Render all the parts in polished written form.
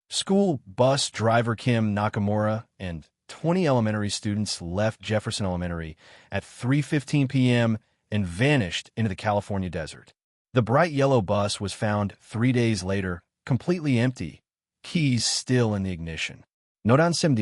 School bus driver Kim Nakamura and 20 elementary students left Jefferson Elementary at 3:15 p.m. and vanished into the California desert. The bright yellow bus was found 3 days later, completely empty, keys still in the ignition. No ransom.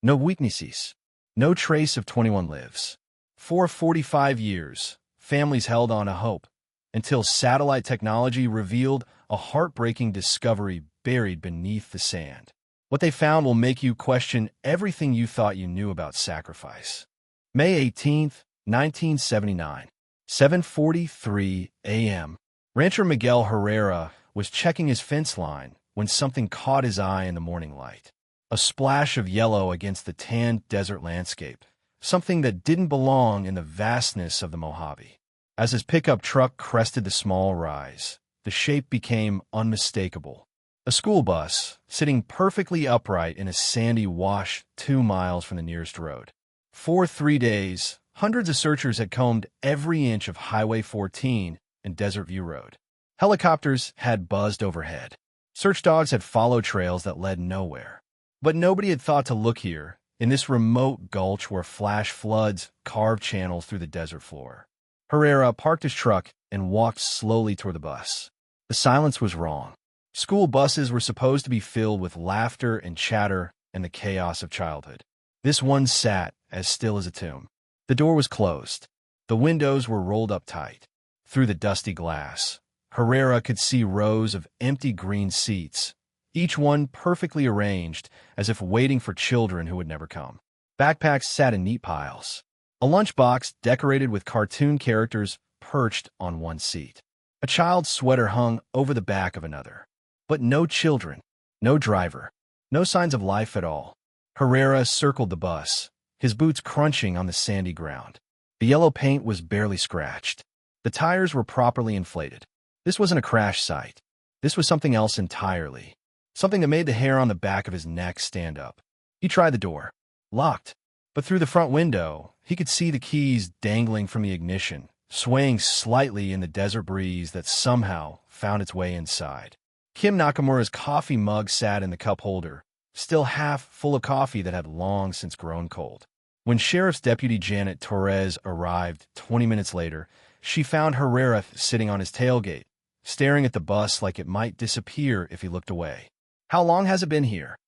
No weaknesses. No trace of 21 lives. For 45 years, families held on to hope, until satellite technology revealed a heartbreaking discovery buried beneath the sand. What they found will make you question everything you thought you knew about sacrifice. May 18, 1979, 7:43 a.m. Rancher Miguel Herrera was checking his fence line when something caught his eye in the morning light. A splash of yellow against the tanned desert landscape, something that didn't belong in the vastness of the Mojave. As his pickup truck crested the small rise, the shape became unmistakable. A school bus, sitting perfectly upright in a sandy wash 2 miles from the nearest road. For 3 days, hundreds of searchers had combed every inch of Highway 14 and Desert View Road. Helicopters had buzzed overhead. Search dogs had followed trails that led nowhere. But nobody had thought to look here, in this remote gulch where flash floods carved channels through the desert floor. Herrera parked his truck and walked slowly toward the bus. The silence was wrong. School buses were supposed to be filled with laughter and chatter and the chaos of childhood. This one sat as still as a tomb. The door was closed. The windows were rolled up tight. Through the dusty glass, Herrera could see rows of empty green seats, each one perfectly arranged, as if waiting for children who would never come. Backpacks sat in neat piles. A lunchbox decorated with cartoon characters perched on one seat. A child's sweater hung over the back of another. But no children, no driver, no signs of life at all. Herrera circled the bus, his boots crunching on the sandy ground. The yellow paint was barely scratched. The tires were properly inflated. This wasn't a crash site. This was something else entirely. Something that made the hair on the back of his neck stand up. He tried the door. Locked. But through the front window, he could see the keys dangling from the ignition, swaying slightly in the desert breeze that somehow found its way inside. Kim Nakamura's coffee mug sat in the cup holder, still half full of coffee that had long since grown cold. When Sheriff's Deputy Janet Torres arrived 20 minutes later, she found Herrera sitting on his tailgate, staring at the bus like it might disappear if he looked away. "How long has it been here?"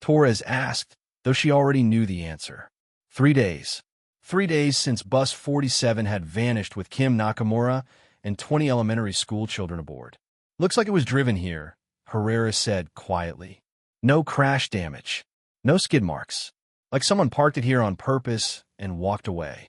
Torres asked, though she already knew the answer. 3 days. 3 days since Bus 47 had vanished with Kim Nakamura and 20 elementary school children aboard. "Looks like it was driven here," Herrera said quietly. "No crash damage. No skid marks. Like someone parked it here on purpose and walked away."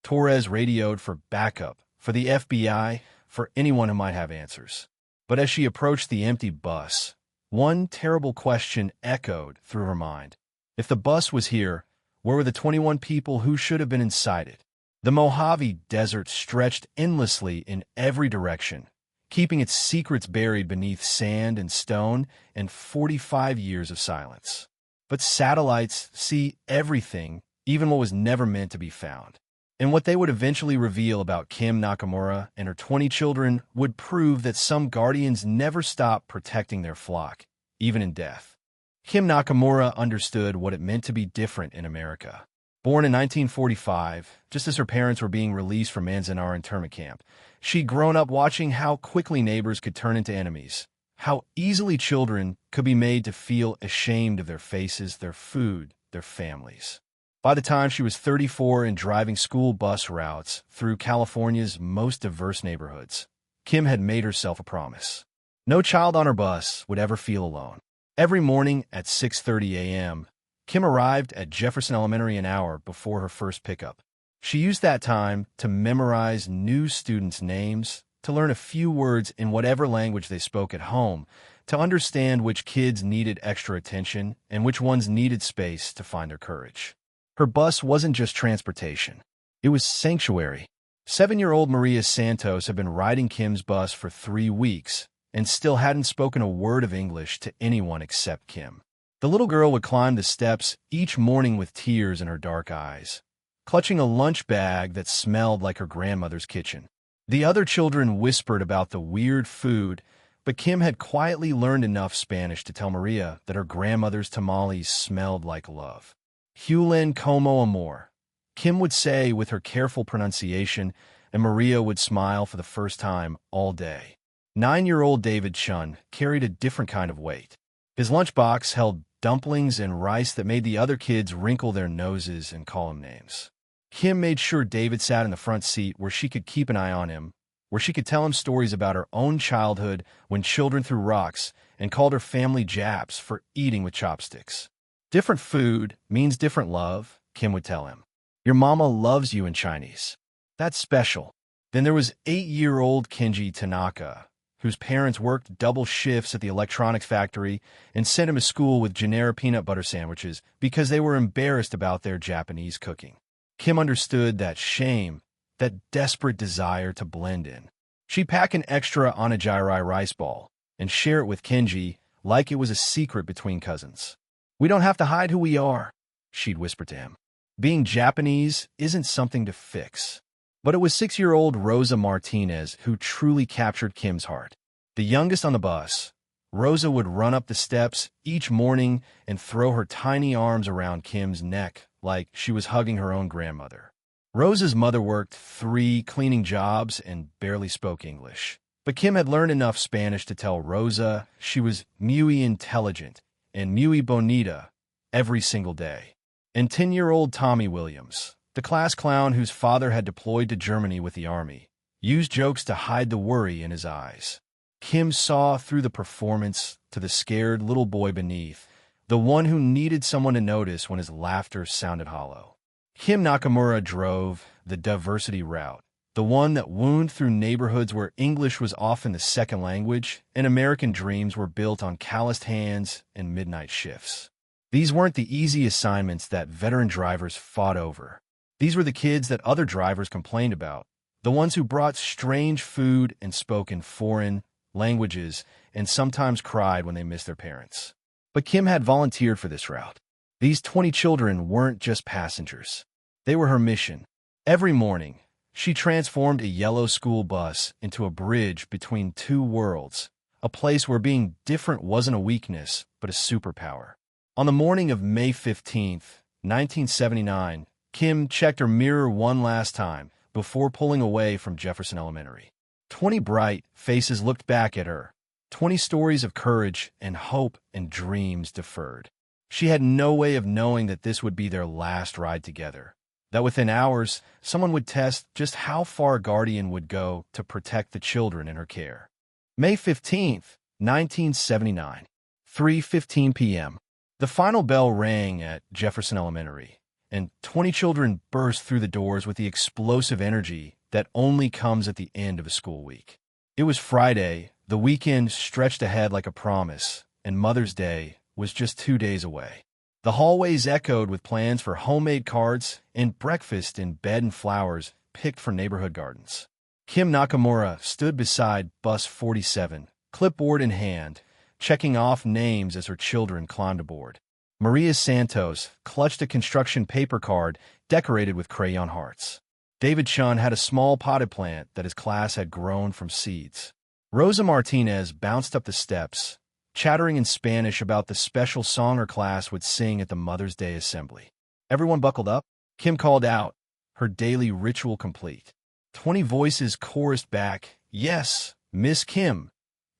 Torres radioed for backup, for the FBI, for anyone who might have answers. But as she approached the empty bus, one terrible question echoed through her mind. If the bus was here, where were the 21 people who should have been inside it? The Mojave Desert stretched endlessly in every direction, keeping its secrets buried beneath sand and stone and 45 years of silence. But satellites see everything, even what was never meant to be found. And what they would eventually reveal about Kim Nakamura and her 20 children would prove that some guardians never stop protecting their flock, even in death. Kim Nakamura understood what it meant to be different in America. Born in 1945, just as her parents were being released from Manzanar internment camp, she'd grown up watching how quickly neighbors could turn into enemies, how easily children could be made to feel ashamed of their faces, their food, their families. By the time she was 34 and driving school bus routes through California's most diverse neighborhoods, Kim had made herself a promise. No child on her bus would ever feel alone. Every morning at 6:30 a.m., Kim arrived at Jefferson Elementary an hour before her first pickup. She used that time to memorize new students' names, to learn a few words in whatever language they spoke at home, to understand which kids needed extra attention and which ones needed space to find their courage. Her bus wasn't just transportation. It was sanctuary. 7-year-old Maria Santos had been riding Kim's bus for 3 weeks and still hadn't spoken a word of English to anyone except Kim. The little girl would climb the steps each morning with tears in her dark eyes, clutching a lunch bag that smelled like her grandmother's kitchen. The other children whispered about the weird food, But Kim had quietly learned enough Spanish to tell Maria that her grandmother's tamales smelled like love. Hulen como amor, Kim would say with her careful pronunciation, and Maria would smile for the first time all day. 9-year-old David Chun carried a different kind of weight. His lunchbox held dumplings and rice that made the other kids wrinkle their noses and call him names. Kim made sure David sat in the front seat where she could keep an eye on him, where she could tell him stories about her own childhood when children threw rocks and called her family Japs for eating with chopsticks. Different food means different love, Kim would tell him. Your mama loves you in Chinese. That's special. Then there was 8-year-old Kenji Tanaka, whose parents worked double shifts at the electronics factory and sent him to school with generic peanut butter sandwiches because they were embarrassed about their Japanese cooking. Kim understood that shame, that desperate desire to blend in. She'd pack an extra onigiri rice ball and share it with Kenji like it was a secret between cousins. We don't have to hide who we are, she'd whisper to him. Being Japanese isn't something to fix. But it was 6-year-old Rosa Martinez who truly captured Kim's heart. The youngest on the bus, Rosa would run up the steps each morning and throw her tiny arms around Kim's neck like she was hugging her own grandmother. Rosa's mother worked 3 cleaning jobs and barely spoke English. But Kim had learned enough Spanish to tell Rosa she was muy intelligent and muy bonita every single day. And 10-year-old Tommy Williams, the class clown whose father had deployed to Germany with the army, used jokes to hide the worry in his eyes. Kim saw through the performance to the scared little boy beneath, the one who needed someone to notice when his laughter sounded hollow. Kim Nakamura drove the diversity route, the one that wound through neighborhoods where English was often the second language and American dreams were built on calloused hands and midnight shifts. These weren't the easy assignments that veteran drivers fought over. These were the kids that other drivers complained about, the ones who brought strange food and spoke in foreign languages and sometimes cried when they missed their parents. But Kim had volunteered for this route. These 20 children weren't just passengers. They were her mission. Every morning, she transformed a yellow school bus into a bridge between two worlds, a place where being different wasn't a weakness, but a superpower. On the morning of May 15th, 1979, Kim checked her mirror one last time before pulling away from Jefferson Elementary. 20 bright faces looked back at her, 20 stories of courage and hope and dreams deferred. She had no way of knowing that this would be their last ride together, that within hours, someone would test just how far a guardian would go to protect the children in her care. May 15th, 1979, 3:15 p.m. The final bell rang at Jefferson Elementary, and 20 children burst through the doors with the explosive energy that only comes at the end of a school week. It was Friday, the weekend stretched ahead like a promise, and Mother's Day was just 2 days away. The hallways echoed with plans for homemade cards and breakfast in bed and flowers picked from neighborhood gardens. Kim Nakamura stood beside Bus 47, clipboard in hand, checking off names as her children climbed aboard. Maria Santos clutched a construction paper card decorated with crayon hearts. David Chun had a small potted plant that his class had grown from seeds. Rosa Martinez bounced up the steps, chattering in Spanish about the special song her class would sing at the Mother's Day assembly. Everyone buckled up, Kim called out, her daily ritual complete. 20 voices chorused back, "Yes, Miss Kim,"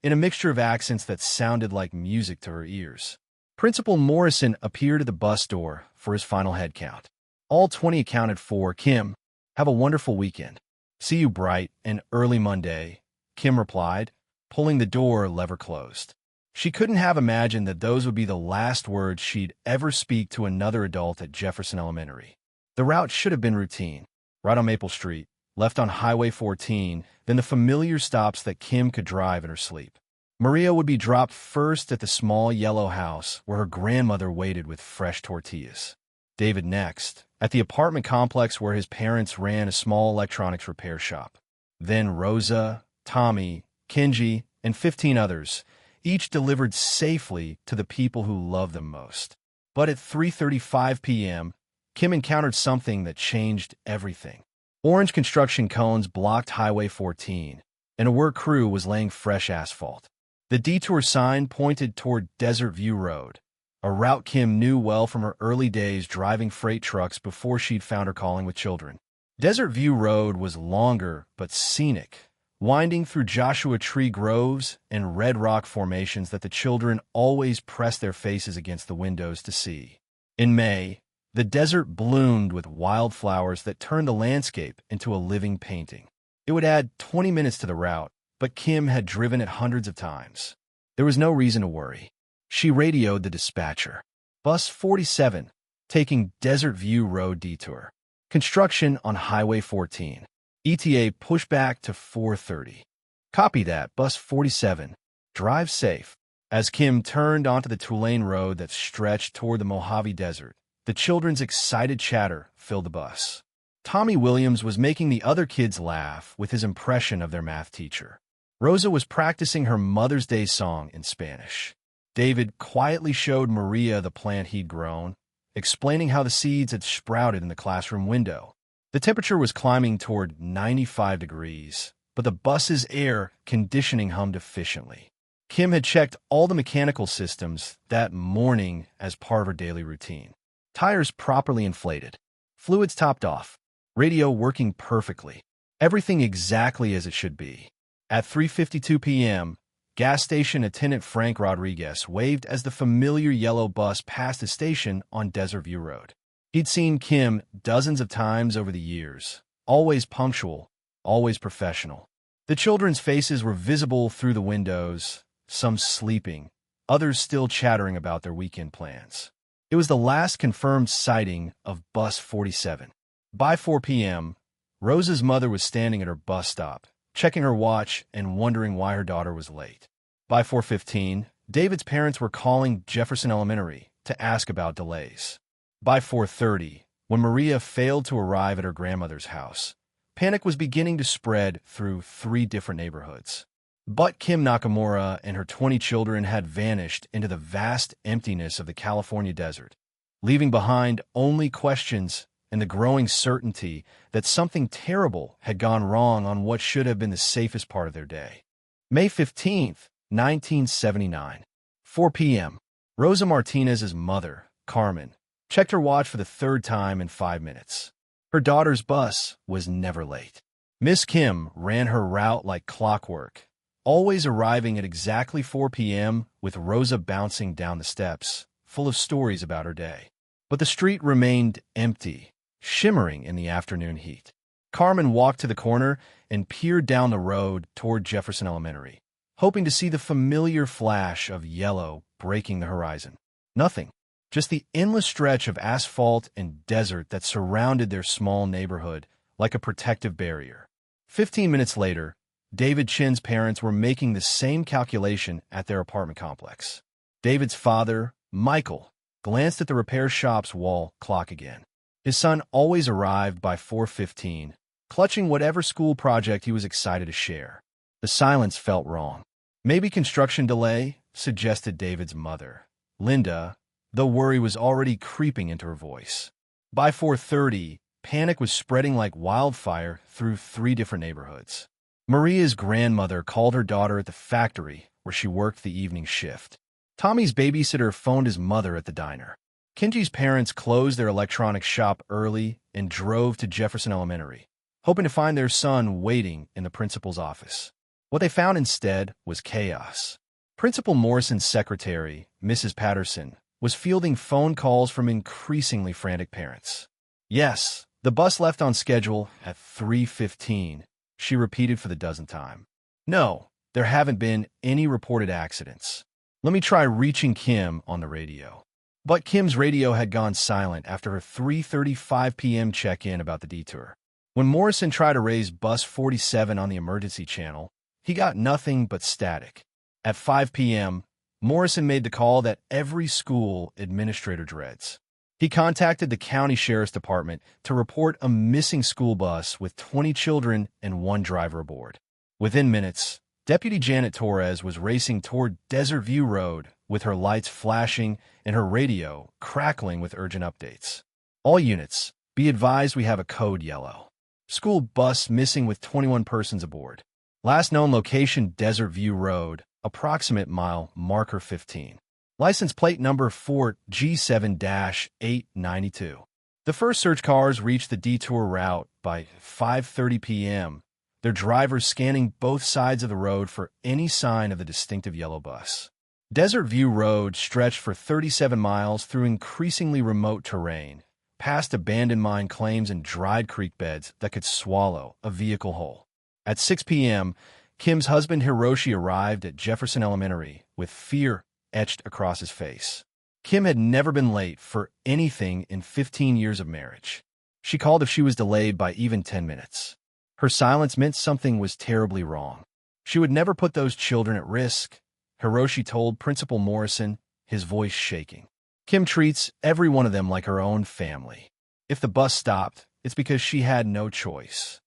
in a mixture of accents that sounded like music to her ears. Principal Morrison appeared at the bus door for his final head count. All 20 accounted for. "Kim, have a wonderful weekend. See you bright and early Monday," Kim replied, pulling the door lever closed. She couldn't have imagined that those would be the last words she'd ever speak to another adult at Jefferson Elementary. The route should have been routine. Right on Maple Street, left on Highway 14, then the familiar stops that Kim could drive in her sleep. Maria would be dropped first at the small yellow house where her grandmother waited with fresh tortillas. David next, at the apartment complex where his parents ran a small electronics repair shop. Then Rosa, Tommy, Kenji, and 15 others, each delivered safely to the people who loved them most. But at 3:35 p.m., Kim encountered something that changed everything. Orange construction cones blocked Highway 14, and a work crew was laying fresh asphalt. The detour sign pointed toward Desert View Road, a route Kim knew well from her early days driving freight trucks before she'd found her calling with children. Desert View Road was longer but scenic, winding through Joshua Tree groves and red rock formations that the children always pressed their faces against the windows to see. In May, the desert bloomed with wildflowers that turned the landscape into a living painting. It would add 20 minutes to the route, but Kim had driven it hundreds of times. There was no reason to worry. She radioed the dispatcher. Bus 47, taking Desert View Road detour. Construction on Highway 14. ETA pushed back to 4:30. Copy that, Bus 47. Drive safe. As Kim turned onto the Tulane Road that stretched toward the Mojave Desert, the children's excited chatter filled the bus. Tommy Williams was making the other kids laugh with his impression of their math teacher. Rosa was practicing her Mother's Day song in Spanish. David quietly showed Maria the plant he'd grown, explaining how the seeds had sprouted in the classroom window. The temperature was climbing toward 95 degrees, but the bus's air conditioning hummed efficiently. Kim had checked all the mechanical systems that morning as part of her daily routine. Tires properly inflated, fluids topped off, radio working perfectly, everything exactly as it should be. At 3:52 p.m., gas station attendant Frank Rodriguez waved as the familiar yellow bus passed the station on Desert View Road. He'd seen Kim dozens of times over the years, always punctual, always professional. The children's faces were visible through the windows, some sleeping, others still chattering about their weekend plans. It was the last confirmed sighting of Bus 47. By 4 p.m., Rosa's mother was standing at her bus stop, checking her watch and wondering why her daughter was late. By 4:15, David's parents were calling Jefferson Elementary to ask about delays. By 4:30, when Maria failed to arrive at her grandmother's house, panic was beginning to spread through 3 different neighborhoods. But Kim Nakamura and her 20 children had vanished into the vast emptiness of the California desert, leaving behind only questions and the growing certainty that something terrible had gone wrong on what should have been the safest part of their day. May 15th, 1979. 4 p.m. Rosa Martinez's mother, Carmen, checked her watch for the 3rd time in 5 minutes. Her daughter's bus was never late. Miss Kim ran her route like clockwork, always arriving at exactly 4 p.m. with Rosa bouncing down the steps, full of stories about her day. But the street remained empty, shimmering in the afternoon heat. Carmen walked to the corner and peered down the road toward Jefferson Elementary, hoping to see the familiar flash of yellow breaking the horizon. Nothing. Just the endless stretch of asphalt and desert that surrounded their small neighborhood like a protective barrier. 15 minutes later, David Chin's parents were making the same calculation at their apartment complex. David's father, Michael, glanced at the repair shop's wall clock again. His son always arrived by 4:15, clutching whatever school project he was excited to share. The silence felt wrong. Maybe construction delay, suggested David's mother, Linda, though worry was already creeping into her voice. By 4:30, panic was spreading like wildfire through 3 different neighborhoods. Maria's grandmother called her daughter at the factory where she worked the evening shift. Tommy's babysitter phoned his mother at the diner. Kenji's parents closed their electronics shop early and drove to Jefferson Elementary, hoping to find their son waiting in the principal's office. What they found instead was chaos. Principal Morrison's secretary, Mrs. Patterson, was fielding phone calls from increasingly frantic parents. Yes, the bus left on schedule at 3:15, she repeated for the dozenth time. No, there haven't been any reported accidents. Let me try reaching Kim on the radio. But Kim's radio had gone silent after her 3:35 p.m. check-in about the detour. When Morrison tried to raise Bus 47 on the emergency channel, he got nothing but static. At 5 p.m., Morrison made the call that every school administrator dreads. He contacted the county sheriff's department to report a missing school bus with 20 children and 1 driver aboard. Within minutes, Deputy Janet Torres was racing toward Desert View Road with her lights flashing and her radio crackling with urgent updates. All units, be advised we have a code yellow. School bus missing with 21 persons aboard. Last known location, Desert View Road. approximate mile marker 15. License plate number 4G7-892. The first search cars reached the detour route by 5:30 p.m., their drivers scanning both sides of the road for any sign of the distinctive yellow bus. Desert View Road stretched for 37 miles through increasingly remote terrain, past abandoned mine claims and dried creek beds that could swallow a vehicle whole. At 6 p.m., Kim's husband Hiroshi arrived at Jefferson Elementary with fear etched across his face. Kim had never been late for anything in 15 years of marriage. She called if she was delayed by even 10 minutes. Her silence meant something was terribly wrong. She would never put those children at risk, Hiroshi told Principal Morrison, his voice shaking. Kim treats every one of them like her own family. If the bus stopped, it's because she had no choice.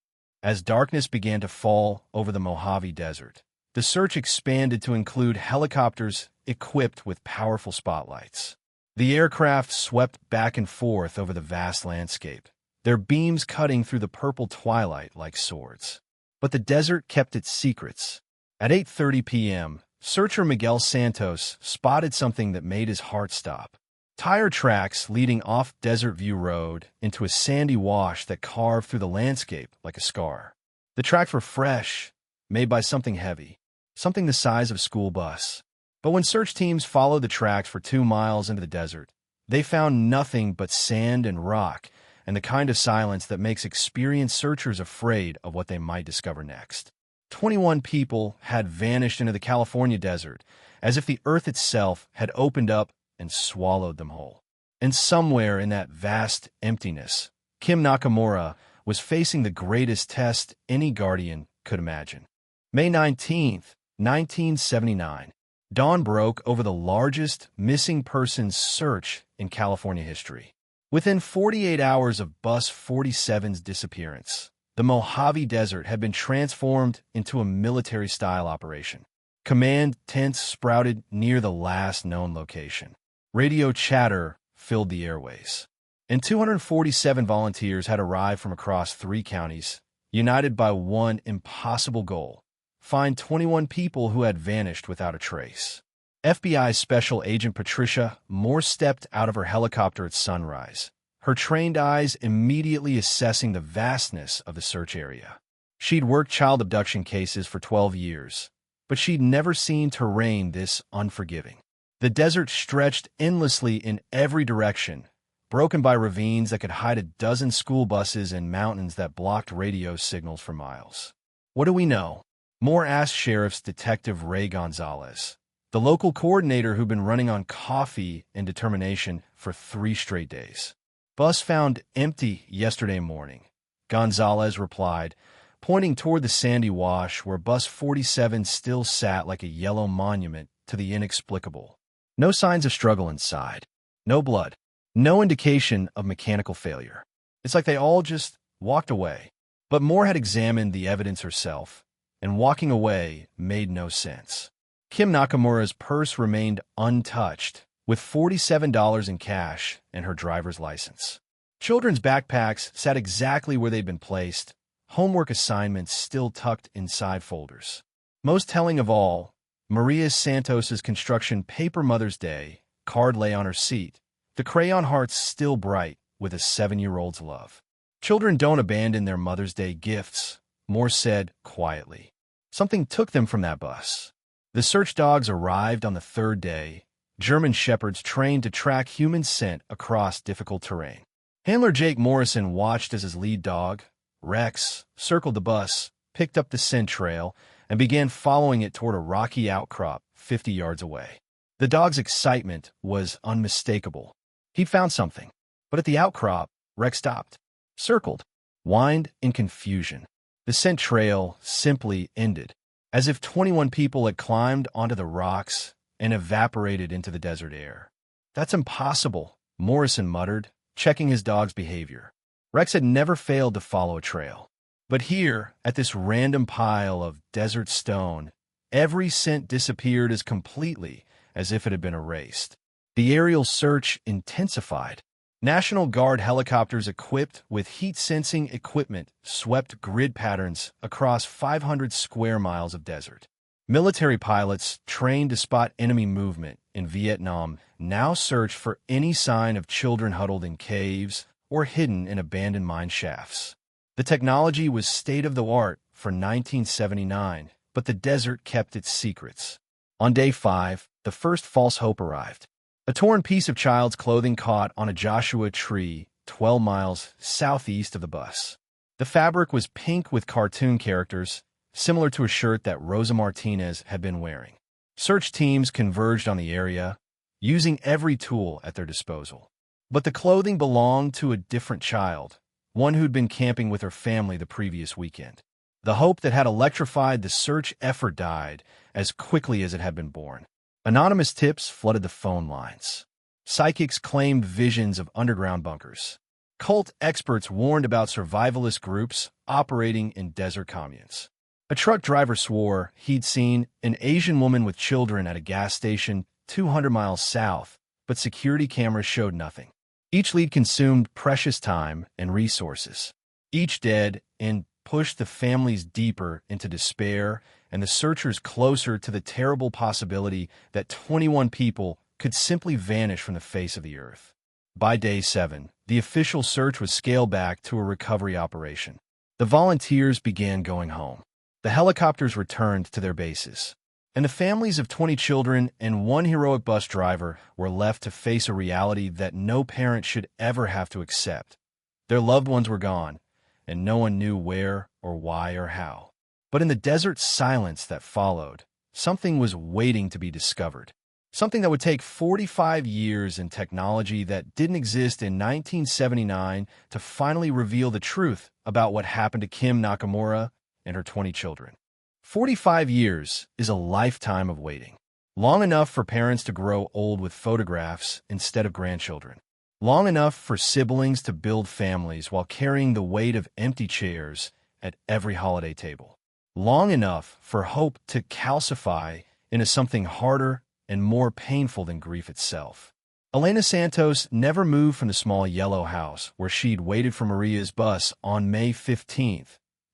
As darkness began to fall over the Mojave Desert, the search expanded to include helicopters equipped with powerful spotlights. The aircraft swept back and forth over the vast landscape, their beams cutting through the purple twilight like swords. But the desert kept its secrets. At 8:30 p.m., searcher Miguel Santos spotted something that made his heart stop. Tire tracks leading off Desert View Road into a sandy wash that carved through the landscape like a scar. The tracks were fresh, made by something heavy, something the size of a school bus. But when search teams followed the tracks for 2 miles into the desert, they found nothing but sand and rock and the kind of silence that makes experienced searchers afraid of what they might discover next. 21 people had vanished into the California desert, as if the earth itself had opened up and swallowed them whole. And somewhere in that vast emptiness, Kim Nakamura was facing the greatest test any guardian could imagine. May 19, 1979, dawn broke over the largest missing persons search in California history. Within 48 hours of Bus 47's disappearance, the Mojave Desert had been transformed into a military-style operation. Command tents sprouted near the last known location. Radio chatter filled the airways. And 247 volunteers had arrived from across 3 counties, united by one impossible goal: find 21 people who had vanished without a trace. FBI Special Agent Patricia Moore stepped out of her helicopter at sunrise, her trained eyes immediately assessing the vastness of the search area. She'd worked child abduction cases for 12 years, but she'd never seen terrain this unforgiving. The desert stretched endlessly in every direction, broken by ravines that could hide a dozen school buses and mountains that blocked radio signals for miles. What do we know? Moore asked Sheriff's Detective Ray Gonzalez, the local coordinator who'd been running on coffee and determination for 3 straight days. Bus found empty yesterday morning, Gonzalez replied, pointing toward the sandy wash where Bus 47 still sat like a yellow monument to the inexplicable. No signs of struggle inside. No blood. No indication of mechanical failure. It's like they all just walked away. But Moore had examined the evidence herself, and walking away made no sense. Kim Nakamura's purse remained untouched, with $47 in cash and her driver's license. Children's backpacks sat exactly where they'd been placed, homework assignments still tucked inside folders. Most telling of all, Maria Santos's construction paper Mother's Day card lay on her seat, the crayon hearts still bright with a 7-year-old's love. Children don't abandon their Mother's Day gifts, Moore said quietly. Something took them from that bus. The search dogs arrived on the 3rd day, German shepherds trained to track human scent across difficult terrain. Handler Jake Morrison watched as his lead dog, Rex, circled the bus, picked up the scent trail, and began following it toward a rocky outcrop 50 yards away. The dog's excitement was unmistakable. He'd found something, but at the outcrop, Rex stopped, circled, whined in confusion. The scent trail simply ended, as if 21 people had climbed onto the rocks and evaporated into the desert air. That's impossible, Morrison muttered, checking his dog's behavior. Rex had never failed to follow a trail. But here, at this random pile of desert stone, every scent disappeared as completely as if it had been erased. The aerial search intensified. National Guard helicopters equipped with heat-sensing equipment swept grid patterns across 500 square miles of desert. Military pilots trained to spot enemy movement in Vietnam now searched for any sign of children huddled in caves or hidden in abandoned mine shafts. The technology was state-of-the-art for 1979, but the desert kept its secrets. On day 5, the first false hope arrived. A torn piece of child's clothing caught on a Joshua tree 12 miles southeast of the bus. The fabric was pink with cartoon characters, similar to a shirt that Rosa Martinez had been wearing. Search teams converged on the area, using every tool at their disposal. But the clothing belonged to a different child, one who'd been camping with her family the previous weekend. The hope that had electrified the search effort died as quickly as it had been born. Anonymous tips flooded the phone lines. Psychics claimed visions of underground bunkers. Cult experts warned about survivalist groups operating in desert communes. A truck driver swore he'd seen an Asian woman with children at a gas station 200 miles south, but security cameras showed nothing. Each lead consumed precious time and resources. Each dead end pushed the families deeper into despair and the searchers closer to the terrible possibility that 21 people could simply vanish from the face of the earth. By day 7, the official search was scaled back to a recovery operation. The volunteers began going home. The helicopters returned to their bases. And the families of 20 children and one heroic bus driver were left to face a reality that no parent should ever have to accept. Their loved ones were gone, and no one knew where or why or how. But in the desert silence that followed, something was waiting to be discovered. Something that would take 45 years in technology that didn't exist in 1979 to finally reveal the truth about what happened to Kim Nakamura and her 20 children. 45 years is a lifetime of waiting. Long enough for parents to grow old with photographs instead of grandchildren. Long enough for siblings to build families while carrying the weight of empty chairs at every holiday table. Long enough for hope to calcify into something harder and more painful than grief itself. Elena Santos never moved from the small yellow house where she'd waited for Maria's bus on May 15,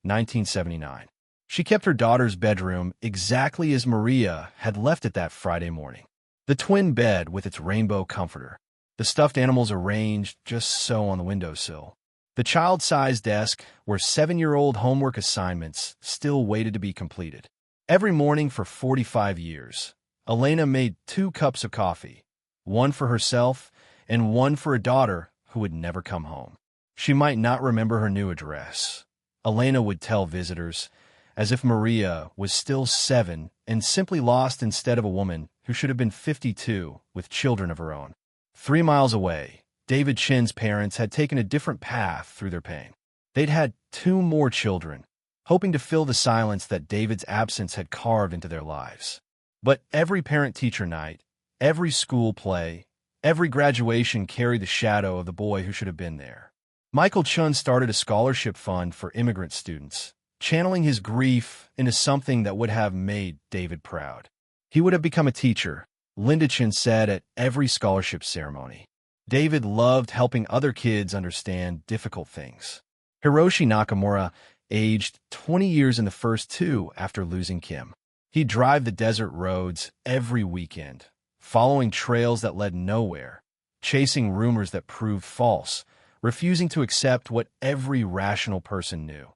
1979. She kept her daughter's bedroom exactly as Maria had left it that Friday morning. The twin bed with its rainbow comforter. The stuffed animals arranged just so on the windowsill. The child-sized desk where 7-year-old homework assignments still waited to be completed. Every morning for 45 years, Elena made 2 cups of coffee, one for herself and one for a daughter who would never come home. She might not remember her new address. Elena would tell visitors, as if Maria was still 7 and simply lost instead of a woman who should have been 52 with children of her own. 3 miles away, David Chin's parents had taken a different path through their pain. They'd had 2 more children, hoping to fill the silence that David's absence had carved into their lives. But every parent-teacher night, every school play, every graduation carried the shadow of the boy who should have been there. Michael Chun started a scholarship fund for immigrant students, channeling his grief into something that would have made David proud. He would have become a teacher, Linda Chin said at every scholarship ceremony. David loved helping other kids understand difficult things. Hiroshi Nakamura aged 20 years in the first 2 after losing Kim. He'd drive the desert roads every weekend, following trails that led nowhere, chasing rumors that proved false, refusing to accept what every rational person knew.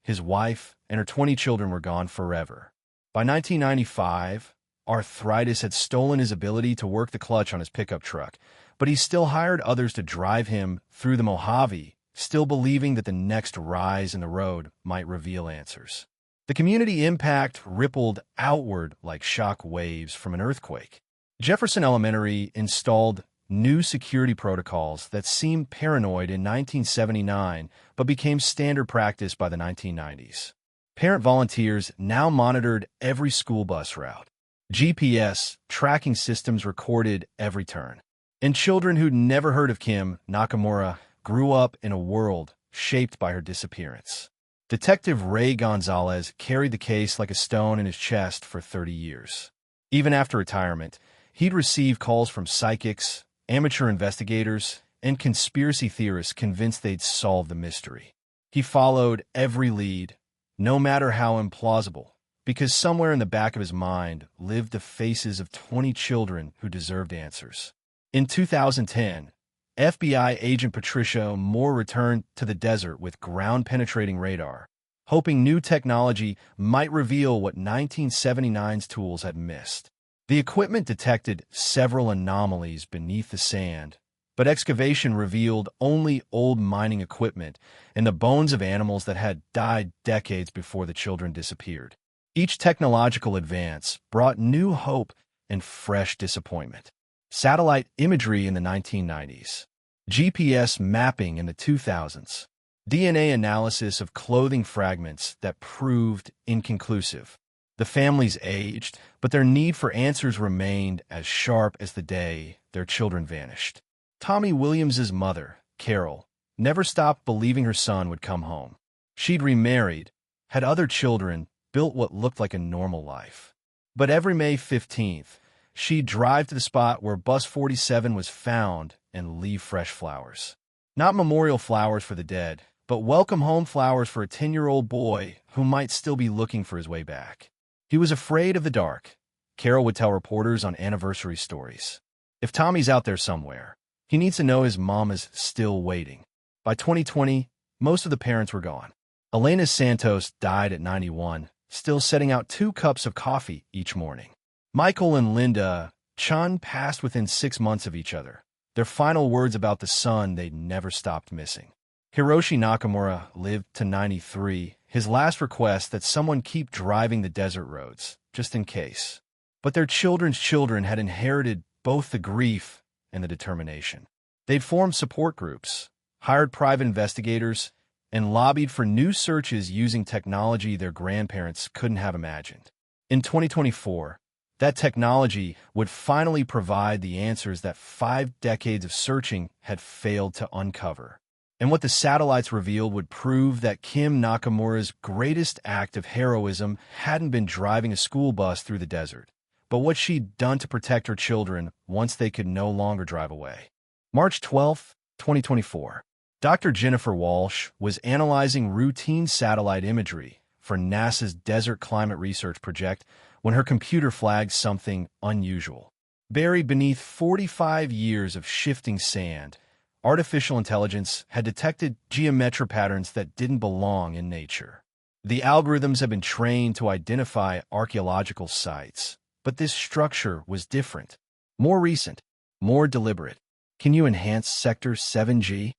His wife and her 20 children were gone forever. By 1995, arthritis had stolen his ability to work the clutch on his pickup truck, but he still hired others to drive him through the Mojave, still believing that the next rise in the road might reveal answers. The community impact rippled outward like shock waves from an earthquake. Jefferson Elementary installed new security protocols that seemed paranoid in 1979 but became standard practice by the 1990s. Parent volunteers now monitored every school bus route. GPS tracking systems recorded every turn. And children who'd never heard of Kim Nakamura grew up in a world shaped by her disappearance. Detective Ray Gonzalez carried the case like a stone in his chest for 30 years. Even after retirement, he'd receive calls from psychics, amateur investigators, and conspiracy theorists convinced they'd solve the mystery. He followed every lead, no matter how implausible, because somewhere in the back of his mind lived the faces of 20 children who deserved answers. In 2010, FBI agent Patricia Moore returned to the desert with ground-penetrating radar, hoping new technology might reveal what 1979's tools had missed. The equipment detected several anomalies beneath the sand, but excavation revealed only old mining equipment and the bones of animals that had died decades before the children disappeared. Each technological advance brought new hope and fresh disappointment. Satellite imagery in the 1990s, GPS mapping in the 2000s, DNA analysis of clothing fragments that proved inconclusive. The families aged, but their need for answers remained as sharp as the day their children vanished. Tommy Williams's mother, Carol, never stopped believing her son would come home. She'd remarried, had other children, built what looked like a normal life. But every May 15th, she'd drive to the spot where Bus 47 was found and leave fresh flowers. Not memorial flowers for the dead, but welcome home flowers for a 10-year-old boy who might still be looking for his way back. He was afraid of the dark, Carol would tell reporters on anniversary stories. If Tommy's out there somewhere, he needs to know his mom is still waiting. By 2020, most of the parents were gone. Elena Santos died at 91, still setting out 2 cups of coffee each morning. Michael and Linda Chun passed within 6 months of each other, their final words about the son they'd never stopped missing. Hiroshi Nakamura lived to 93, his last request that someone keep driving the desert roads, just in case. But their children's children had inherited both the grief and the determination. They'd formed support groups, hired private investigators, and lobbied for new searches using technology their grandparents couldn't have imagined. In 2024, that technology would finally provide the answers that 5 decades of searching had failed to uncover. And what the satellites revealed would prove that Kim Nakamura's greatest act of heroism hadn't been driving a school bus through the desert, but what she'd done to protect her children once they could no longer drive away. March 12, 2024. Dr. Jennifer Walsh was analyzing routine satellite imagery for NASA's Desert Climate Research Project when her computer flagged something unusual. Buried beneath 45 years of shifting sand, artificial intelligence had detected geometric patterns that didn't belong in nature. The algorithms have been trained to identify archaeological sites, but this structure was different, more recent, more deliberate. Can you enhance Sector 7G?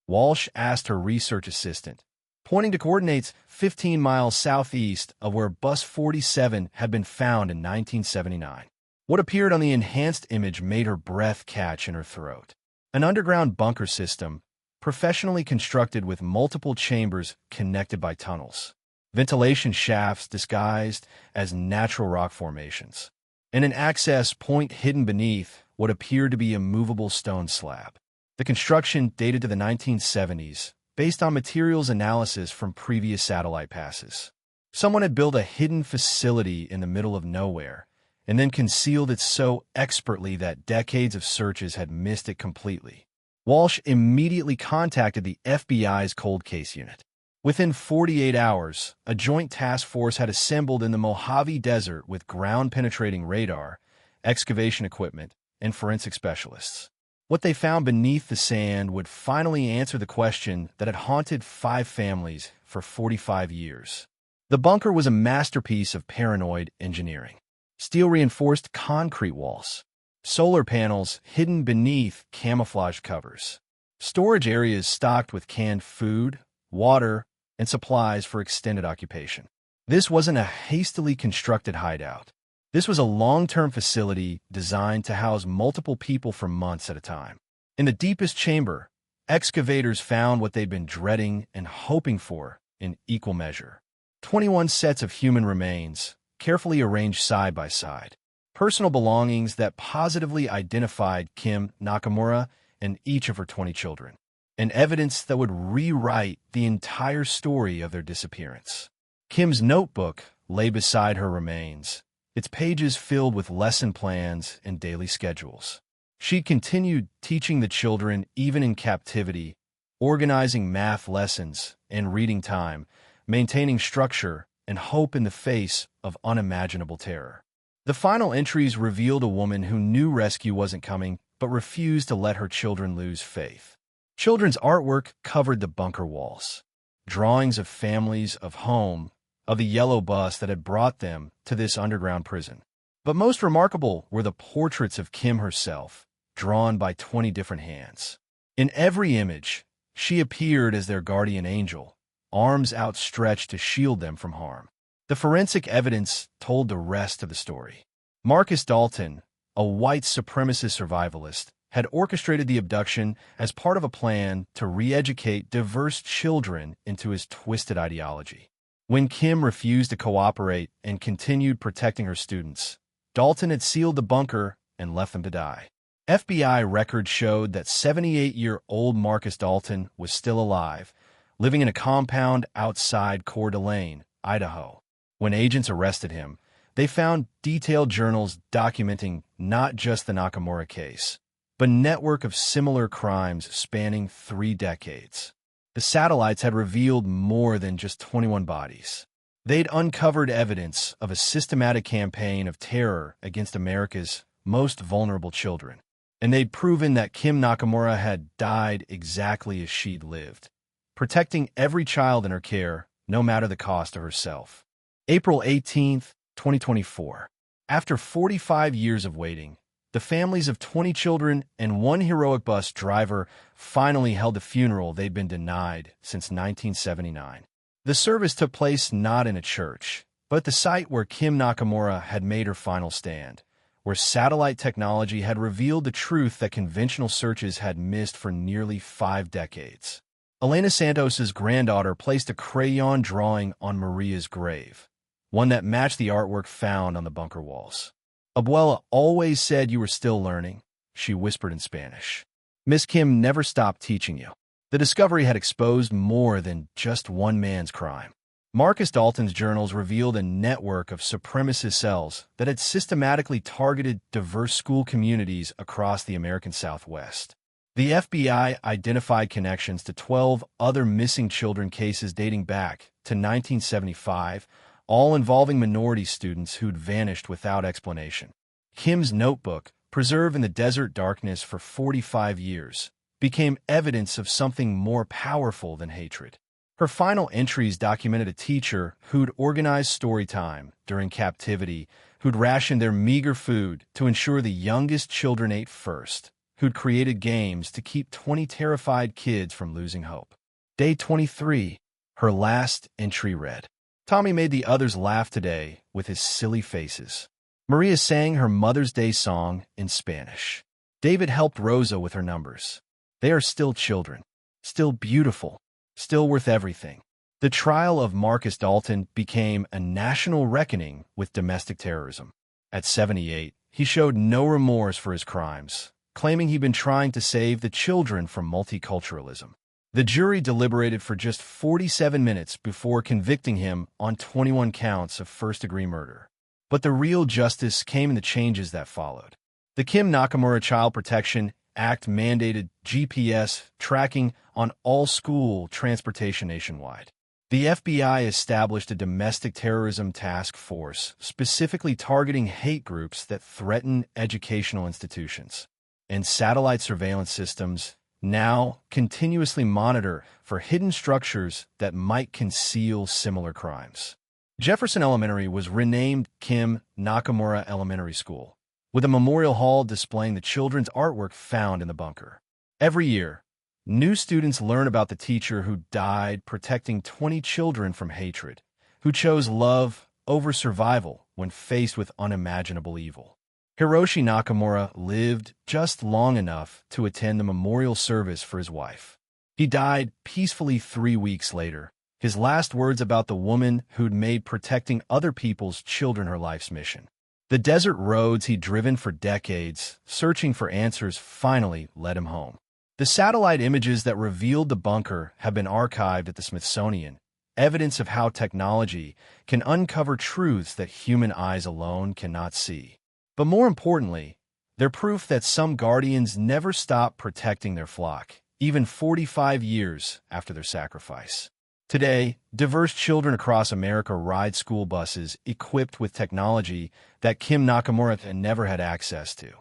Walsh asked her research assistant, pointing to coordinates 15 miles southeast of where Bus 47 had been found in 1979. What appeared on the enhanced image made her breath catch in her throat. An underground bunker system, professionally constructed with multiple chambers connected by tunnels. Ventilation shafts disguised as natural rock formations. And an access point hidden beneath what appeared to be a movable stone slab. The construction dated to the 1970s, based on materials analysis from previous satellite passes. Someone had built a hidden facility in the middle of nowhere, and then concealed it so expertly that decades of searches had missed it completely. Walsh immediately contacted the FBI's cold case unit. Within 48 hours, a joint task force had assembled in the Mojave Desert with ground-penetrating radar, excavation equipment, and forensic specialists. What they found beneath the sand would finally answer the question that had haunted 5 families for 45 years. The bunker was a masterpiece of paranoid engineering. Steel-reinforced concrete walls, solar panels hidden beneath camouflage covers, storage areas stocked with canned food, water, and supplies for extended occupation. This wasn't a hastily constructed hideout. This was a long-term facility designed to house multiple people for months at a time. In the deepest chamber, excavators found what they'd been dreading and hoping for in equal measure. 21 sets of human remains, carefully arranged side by side. Personal belongings that positively identified Kim Nakamura and each of her 20 children. And evidence that would rewrite the entire story of their disappearance. Kim's notebook lay beside her remains, its pages filled with lesson plans and daily schedules. She continued teaching the children even in captivity, organizing math lessons and reading time, maintaining structure and hope in the face of unimaginable terror. The final entries revealed a woman who knew rescue wasn't coming but refused to let her children lose faith. Children's artwork covered the bunker walls. Drawings of families, of home, of the yellow bus that had brought them to this underground prison. But most remarkable were the portraits of Kim herself, drawn by 20 different hands. In every image, she appeared as their guardian angel, arms outstretched to shield them from harm. The forensic evidence told the rest of the story. Marcus Dalton, a white supremacist survivalist, had orchestrated the abduction as part of a plan to re-educate diverse children into his twisted ideology. When Kim refused to cooperate and continued protecting her students, Dalton had sealed the bunker and left them to die. FBI records showed that 78-year-old Marcus Dalton was still alive, living in a compound outside Coeur d'Alene, Idaho. When agents arrested him, they found detailed journals documenting not just the Nakamura case, but a network of similar crimes spanning 3 decades. The satellites had revealed more than just 21 bodies. They'd uncovered evidence of a systematic campaign of terror against America's most vulnerable children. And they'd proven that Kim Nakamura had died exactly as she'd lived, protecting every child in her care, no matter the cost to herself. April 18, 2024. After 45 years of waiting, the families of 20 children and one heroic bus driver finally held the funeral they'd been denied since 1979. The service took place not in a church, but at the site where Kim Nakamura had made her final stand, where satellite technology had revealed the truth that conventional searches had missed for nearly 5 decades. Elena Santos's granddaughter placed a crayon drawing on Maria's grave, one that matched the artwork found on the bunker walls. "Abuela always said you were still learning," she whispered in Spanish. "Miss Kim never stopped teaching you." The discovery had exposed more than just one man's crime. Marcus Dalton's journals revealed a network of supremacist cells that had systematically targeted diverse school communities across the American Southwest. The FBI identified connections to 12 other missing children cases dating back to 1975, all involving minority students who'd vanished without explanation. Kim's notebook, preserved in the desert darkness for 45 years, became evidence of something more powerful than hatred. Her final entries documented a teacher who'd organized story time during captivity, who'd rationed their meager food to ensure the youngest children ate first, who'd created games to keep 20 terrified kids from losing hope. Day 23, her last entry read, "Tommy made the others laugh today with his silly faces." Maria sang her Mother's Day song in Spanish. David helped Rosa with her numbers. They are still children, still beautiful, still worth everything. The trial of Marcus Dalton became a national reckoning with domestic terrorism. At 78, he showed no remorse for his crimes, claiming he'd been trying to save the children from multiculturalism. The jury deliberated for just 47 minutes before convicting him on 21 counts of first-degree murder. But the real justice came in the changes that followed. The Kim Nakamura Child Protection Act mandated GPS tracking on all school transportation nationwide. The FBI established a domestic terrorism task force specifically targeting hate groups that threaten educational institutions. And satellite surveillance systems now continuously monitor for hidden structures that might conceal similar crimes. Jefferson Elementary was renamed Kim Nakamura Elementary School, with a memorial hall displaying the children's artwork found in the bunker. Every year, new students learn about the teacher who died protecting 20 children from hatred, who chose love over survival when faced with unimaginable evil. Hiroshi Nakamura lived just long enough to attend the memorial service for his wife. He died peacefully 3 weeks later, his last words about the woman who'd made protecting other people's children her life's mission. The desert roads he'd driven for decades, searching for answers, finally led him home. The satellite images that revealed the bunker have been archived at the Smithsonian, evidence of how technology can uncover truths that human eyes alone cannot see. But more importantly, they're proof that some guardians never stop protecting their flock, even 45 years after their sacrifice. Today, diverse children across America ride school buses equipped with technology that Kim Nakamura never had access to.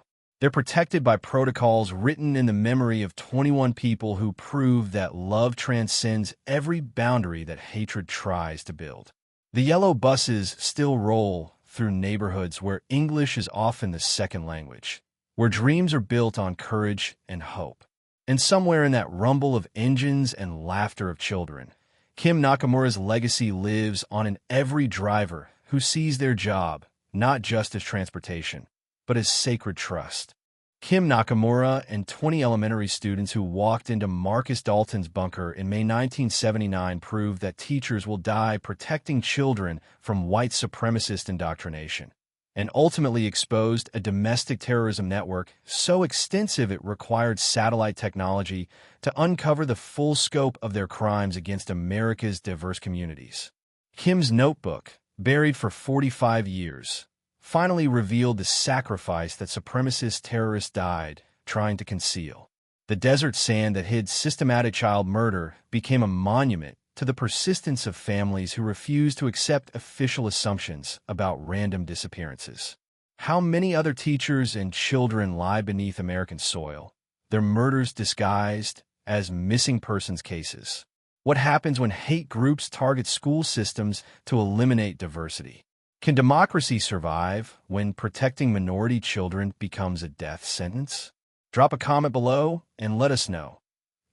They're protected by protocols written in the memory of 21 people who prove that love transcends every boundary that hatred tries to build. The yellow buses still roll through neighborhoods where English is often the second language, where dreams are built on courage and hope. And somewhere in that rumble of engines and laughter of children, Kim Nakamura's legacy lives on in every driver who sees their job not just as transportation, but as sacred trust. Kim Nakamura and 20 elementary students who walked into Marcus Dalton's bunker in May 1979 proved that teachers will die protecting children from white supremacist indoctrination, and ultimately exposed a domestic terrorism network so extensive it required satellite technology to uncover the full scope of their crimes against America's diverse communities. Kim's notebook, buried for 45 years, finally revealed the sacrifice that supremacist terrorists died trying to conceal. The desert sand that hid systematic child murder became a monument to the persistence of families who refused to accept official assumptions about random disappearances. How many other teachers and children lie beneath American soil, their murders disguised as missing persons cases? What happens when hate groups target school systems to eliminate diversity? Can democracy survive when protecting minority children becomes a death sentence? Drop a comment below and let us know.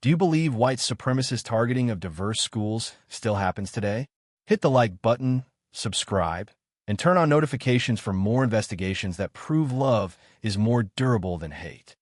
Do you believe white supremacist targeting of diverse schools still happens today? Hit the like button, subscribe, and turn on notifications for more investigations that prove love is more durable than hate.